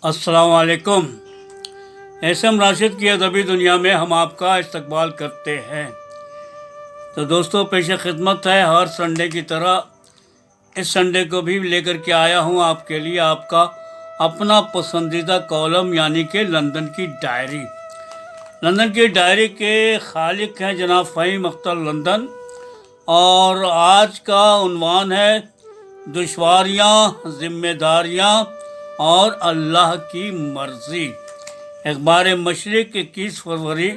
अस्सलाम वालेकुम। एसएम राशिद की अदबी दुनिया में हम आपका इस्तकबाल करते हैं। तो दोस्तों, पेश खिदमत है हर संडे की तरह इस संडे को भी लेकर के आया हूँ आपके लिए आपका अपना पसंदीदा कॉलम यानी कि लंदन की डायरी। लंदन की डायरी के खालिक हैं जनाब फ़हीम अख्तर लंदन, और आज का उन्वान है दुश्वारियाँ, ज़िम्मेदारियाँ और अल्लाह की मर्ज़ी। अखबार मशरिक़ 21 फरवरी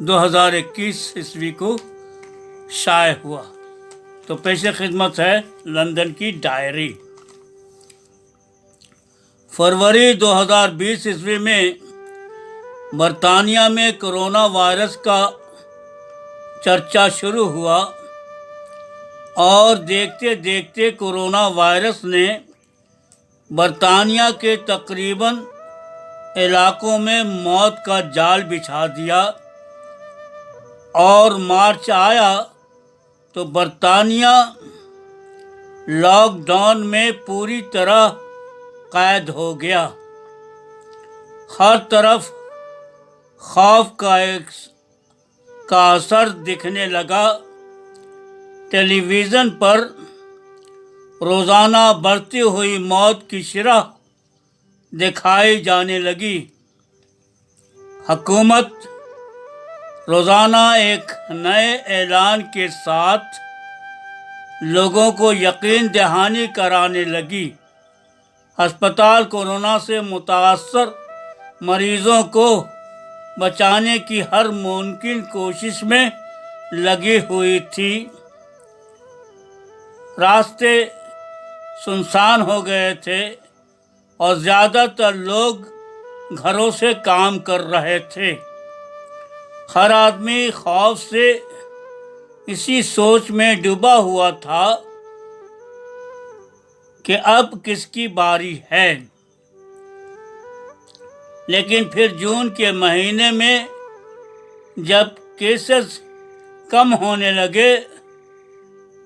2021 ईस्वी को शाये हुआ। तो पेश खिदमत है लंदन की डायरी। फरवरी 2020 ईस्वी में बरतानिया में कोरोना वायरस का चर्चा शुरू हुआ और देखते देखते कोरोना वायरस ने बरतानिया के तकरीबन इलाकों में मौत का जाल बिछा दिया, और मार्च आया तो बरतानिया लॉकडाउन में पूरी तरह कैद हो गया। हर तरफ खौफ का असर दिखने लगा। टेलीविज़न पर रोज़ाना बढ़ती हुई मौत की शरह दिखाई जाने लगी। हुकूमत रोज़ाना एक नए ऐलान के साथ लोगों को यकीन दहानी कराने लगी। अस्पताल कोरोना से मुतासर मरीज़ों को बचाने की हर मुमकिन कोशिश में लगी हुई थी। रास्ते सुनसान हो गए थे और ज़्यादातर लोग घरों से काम कर रहे थे। हर आदमी खौफ से इसी सोच में डूबा हुआ था कि अब किसकी बारी है। लेकिन फिर जून के महीने में जब केसेस कम होने लगे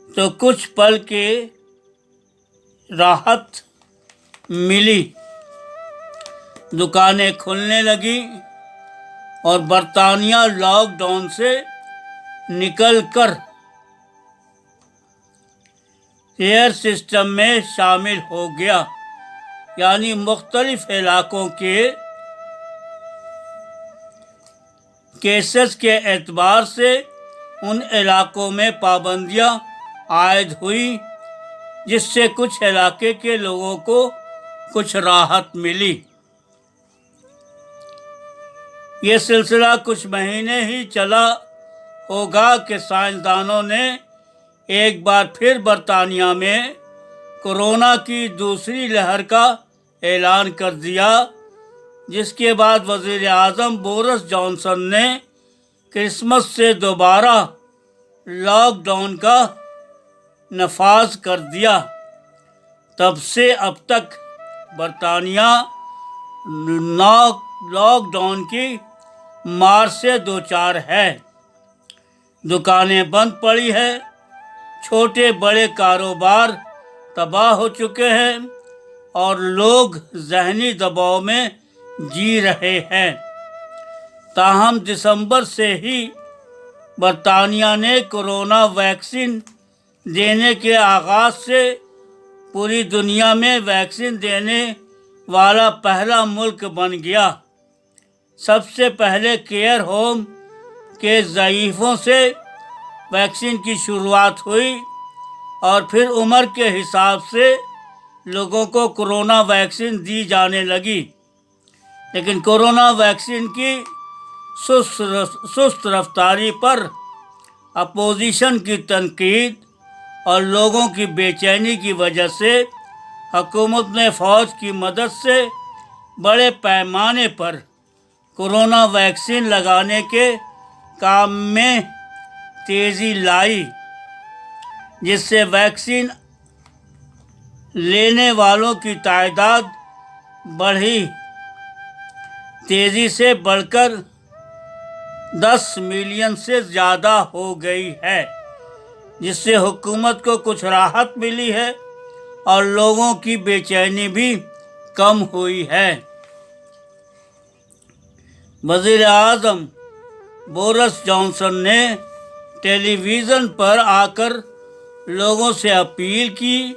तो कुछ पल के राहत मिली। दुकानें खुलने लगी और बरतानिया लॉकडाउन से निकलकर एयर सिस्टम में शामिल हो गया, यानी मुख्तलिफ इलाकों के केसेस के एतबार से उन इलाकों में पाबंदियां आयद हुई, जिससे कुछ इलाके के लोगों को कुछ राहत मिली। ये सिलसिला कुछ महीने ही चला होगा कि साइंसदानों ने एक बार फिर बरतानिया में कोरोना की दूसरी लहर का ऐलान कर दिया, जिसके बाद वज़ीर आज़म बोरिस जॉनसन ने क्रिसमस से दोबारा लॉकडाउन का नफाज कर दिया। तब से अब तक बरतानिया लॉकडाउन की मार से दो चार है। दुकानें बंद पड़ी है, छोटे बड़े कारोबार तबाह हो चुके हैं और लोग ज़हनी दबाव में जी रहे हैं। ताहम दिसंबर से ही बरतानिया ने कोरोना वैक्सीन देने के आगाज़ से पूरी दुनिया में वैक्सीन देने वाला पहला मुल्क बन गया। सबसे पहले केयर होम के ज़ईफ़ों से वैक्सीन की शुरुआत हुई और फिर उम्र के हिसाब से लोगों को कोरोना वैक्सीन दी जाने लगी। लेकिन कोरोना वैक्सीन की सुस्त रफ्तारी पर अपोजिशन की तनकीद और लोगों की बेचैनी की वजह से हुकूमत ने फ़ौज की मदद से बड़े पैमाने पर कोरोना वैक्सीन लगाने के काम में तेज़ी लाई, जिससे वैक्सीन लेने वालों की तादाद बढ़ी, तेज़ी से बढ़कर 10 मिलियन से ज़्यादा हो गई है, जिससे हुकूमत को कुछ राहत मिली है और लोगों की बेचैनी भी कम हुई है। वज़ीर आज़म बोरिस जॉनसन ने टेलीविज़न पर आकर लोगों से अपील की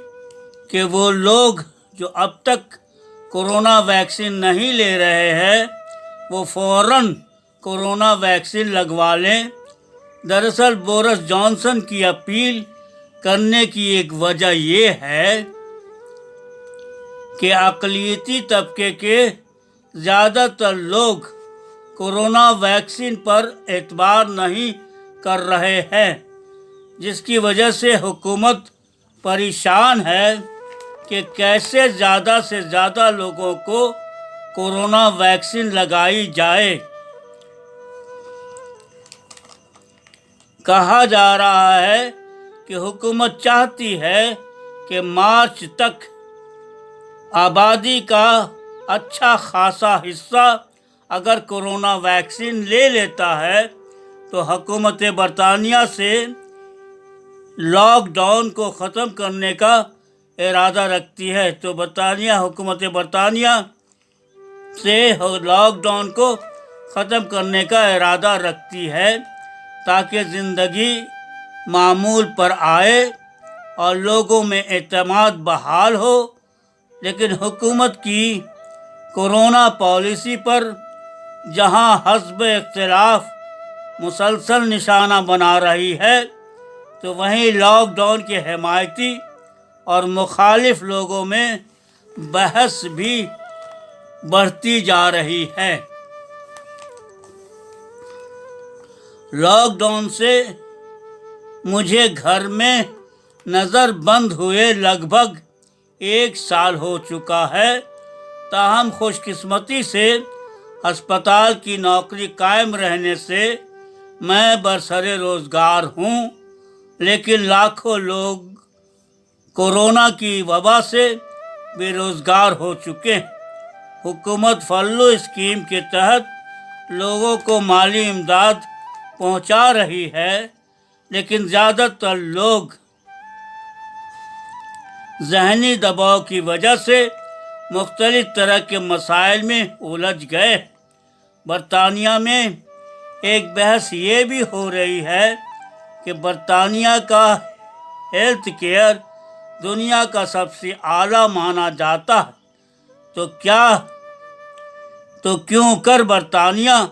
कि वो लोग जो अब तक कोरोना वैक्सीन नहीं ले रहे हैं वो फ़ौरन कोरोना वैक्सीन लगवा लें। दरअसल बोरिस जॉनसन की अपील करने की एक वजह ये है कि अक़लियती तबके के ज़्यादातर लोग कोरोना वैक्सीन पर एतबार नहीं कर रहे हैं, जिसकी वजह से हुकूमत परेशान है कि कैसे ज़्यादा से ज़्यादा लोगों को कोरोना वैक्सीन लगाई जाए। कहा जा रहा है कि हुकूमत चाहती है कि मार्च तक आबादी का अच्छा खासा हिस्सा अगर कोरोना वैक्सीन ले लेता है तो हुकूमत बरतानिया से लॉकडाउन को ख़त्म करने का इरादा रखती है। तो हुकूमत बरतानिया से लॉकडाउन को ख़त्म करने का इरादा रखती है ताकि ज़िंदगी मामूल पर आए और लोगों में एतमाद बहाल हो। लेकिन हुकूमत की कोरोना पॉलिसी पर जहां हस्ब इख्तिलाफ मुसलसल निशाना बना रही है तो वहीं लॉकडाउन के हिमायती और मुखालिफ लोगों में बहस भी बढ़ती जा रही है। लॉकडाउन से मुझे घर में नज़र बंद हुए लगभग 1 साल हो चुका है। ताहम खुशकिस्मती से अस्पताल की नौकरी कायम रहने से मैं बरसरे रोज़गार हूँ, लेकिन लाखों लोग कोरोना की वबा से बेरोज़गार हो चुके हैं। हुकूमत फल्लू स्कीम के तहत लोगों को माली इमदाद पहुँचा रही है, लेकिन ज़्यादातर लोग ज़हनी दबाव की वजह से मुख्तलिफ तरह के मसाइल में उलझ गए। बरतानिया में एक बहस ये भी हो रही है कि बरतानिया का हेल्थ केयर दुनिया का सबसे आला माना जाता है, तो क्यों कर बरतानिया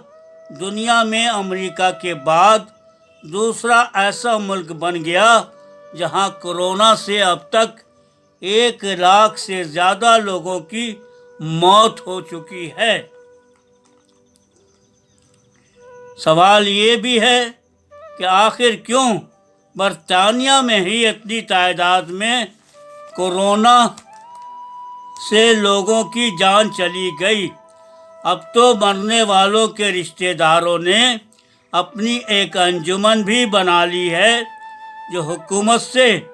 दुनिया में अमेरिका के बाद दूसरा ऐसा मुल्क बन गया जहां कोरोना से अब तक 1 लाख से ज़्यादा लोगों की मौत हो चुकी है। सवाल ये भी है कि आखिर क्यों बरतानिया में ही इतनी तादाद में कोरोना से लोगों की जान चली गई। अब तो मरने वालों के रिश्तेदारों ने अपनी एक अंजुमन भी बना ली है जो हुकूमत से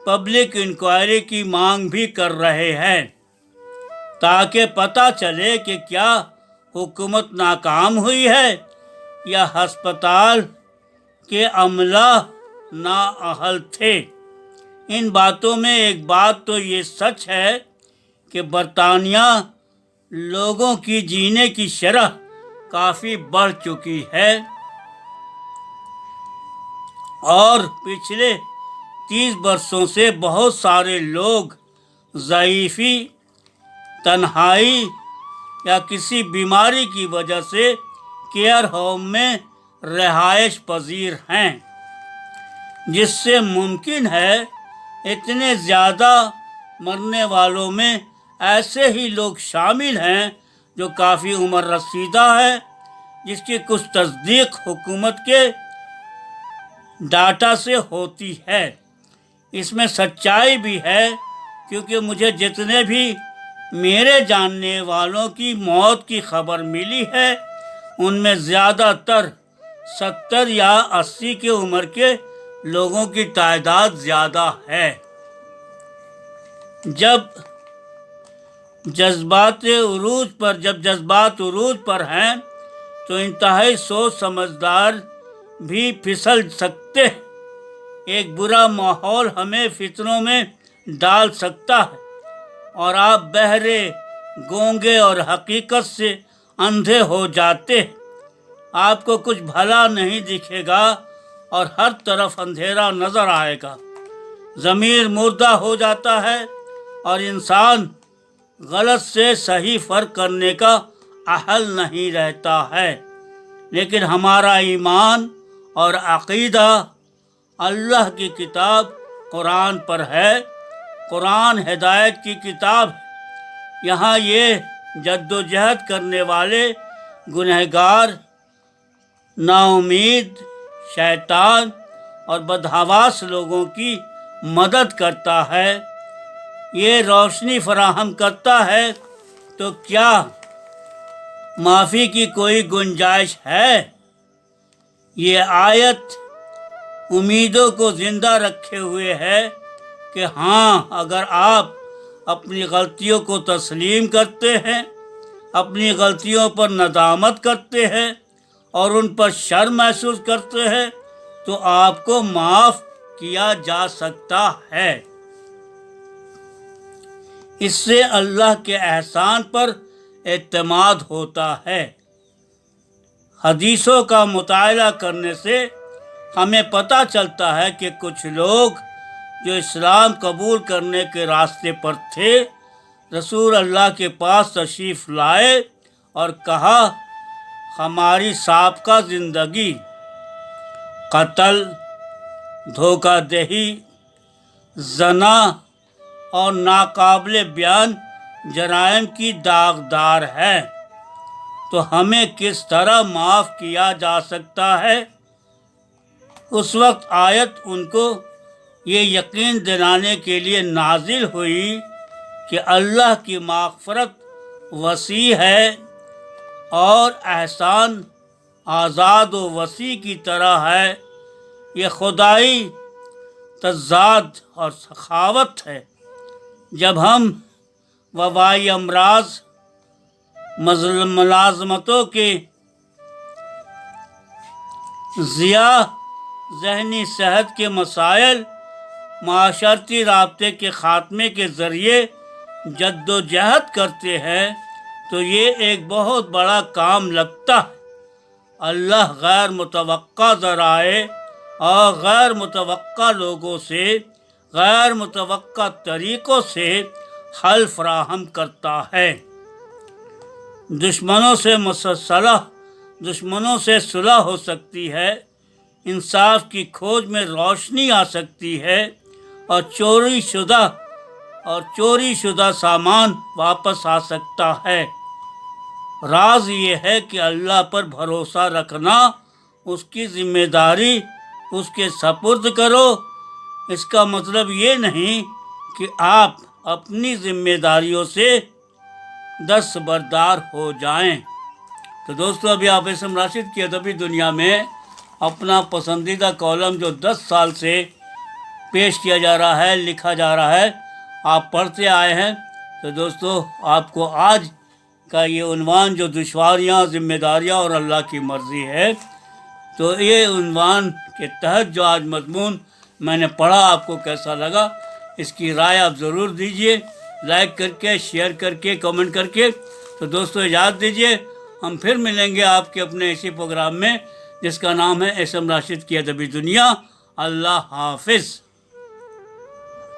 पब्लिक इंक्वायरी की मांग भी कर रहे हैं ताकि पता चले कि क्या हुकूमत नाकाम हुई है या अस्पताल के अमला नाअहल थे। इन बातों में एक बात तो ये सच है कि बरतानिया लोगों की जीने की शरह काफ़ी बढ़ चुकी है और पिछले 30 वर्षों से बहुत सारे लोग ज़ईफ़ी, तन्हाई या किसी बीमारी की वजह से केयर होम में रिहाइश पजीर हैं, जिससे मुमकिन है इतने ज़्यादा मरने वालों में ऐसे ही लोग शामिल हैं जो काफ़ी उम्र रसीदा है, जिसकी कुछ तस्दीक हुकूमत के डाटा से होती है। इसमें सच्चाई भी है क्योंकि मुझे जितने भी मेरे जानने वालों की मौत की खबर मिली है उनमें ज़्यादातर 70 या 80 की उम्र के लोगों की तादाद ज़्यादा है। जब जज्बात उरूज पर हैं तो इंतहाई सोच समझदार भी फिसल सकते हैं। एक बुरा माहौल हमें फितनों में डाल सकता है और आप बहरे गूंगे और हकीकत से अंधे हो जाते हैं। आपको कुछ भला नहीं दिखेगा और हर तरफ अंधेरा नजर आएगा। ज़मीर मुर्दा हो जाता है और इंसान गलत से सही फ़र्क करने का अहल नहीं रहता है। लेकिन हमारा ईमान और अक़ीदा अल्लाह की किताब कुरान पर है। कुरान हिदायत की किताब है। यहाँ ये जद्दोजहद करने वाले गुनहगार, नाउमीद, शैतान और बदहवास लोगों की मदद करता है। ये रोशनी फराहम करता है। तो क्या माफ़ी की कोई गुंजाइश है? ये आयत उम्मीदों को ज़िंदा रखे हुए है कि हाँ, अगर आप अपनी गलतियों को तस्लीम करते हैं, अपनी गलतियों पर नदामत करते हैं और उन पर शर्म महसूस करते हैं, तो आपको माफ़ किया जा सकता है। इससे अल्लाह के एहसान पर एतमाद होता है। हदीसों का मुताला करने से हमें पता चलता है कि कुछ लोग जो इस्लाम कबूल करने के रास्ते पर थे, रसूल अल्लाह के पास तशरीफ़ लाए और कहा, हमारी साबका ज़िंदगी कत्ल, धोखाधड़ी, ज़ना और नाकाबिले बयान जराइम की दागदार है, तो हमें किस तरह माफ़ किया जा सकता है? उस वक्त आयत उनको ये यकीन दिलाने के लिए नाजिल हुई कि अल्लाह की माग़फ़रत वसी है और एहसान आज़ाद व वसी की तरह है। ये खुदाई तज़ाद और सखावत है। जब हम वबाई अमराज, मुलाज़मतों के ज़िया, ज़हनी सेहत के मसाइल, माशरती राब्ते के ख़ात्मे के ज़रिए जद्दोजहद करते हैं, तो ये एक बहुत बड़ा काम लगता है। अल्लाह गैर मुतवक्का ज़राए और गैर मुतवक्का लोगों से गैर मुतवक्का तरीक़ों से हल फराहम करता है। दुश्मनों से सुलह हो सकती है, इंसाफ की खोज में रोशनी आ सकती है और चोरी शुदा सामान वापस आ सकता है। राज ये है कि अल्लाह पर भरोसा रखना, उसकी ज़िम्मेदारी उसके सपुर्द करो। इसका मतलब ये नहीं कि आप अपनी ज़िम्मेदारियों से दस्तबरदार हो जाएं। तो दोस्तों, अभी आप एस एम राशिद की अदबी दुनिया में अपना पसंदीदा कॉलम जो 10 साल से पेश किया जा रहा है, लिखा जा रहा है, आप पढ़ते आए हैं। तो दोस्तों, आपको आज का ये उन्वान जो दुश्वारियाँ, ज़िम्मेदारियाँ और अल्लाह की मर्ज़ी है, तो ये उन्वान के तहत जो आज मज़मून मैंने पढ़ा, आपको कैसा लगा इसकी राय आप ज़रूर दीजिए, लाइक करके, शेयर करके, कमेंट करके। तो दोस्तों, इजाज़त दीजिए, हम फिर मिलेंगे आपके अपने इसी प्रोग्राम में जिसका नाम है एस एम राशिद की अदबी दुनिया। अल्लाह हाफिज़।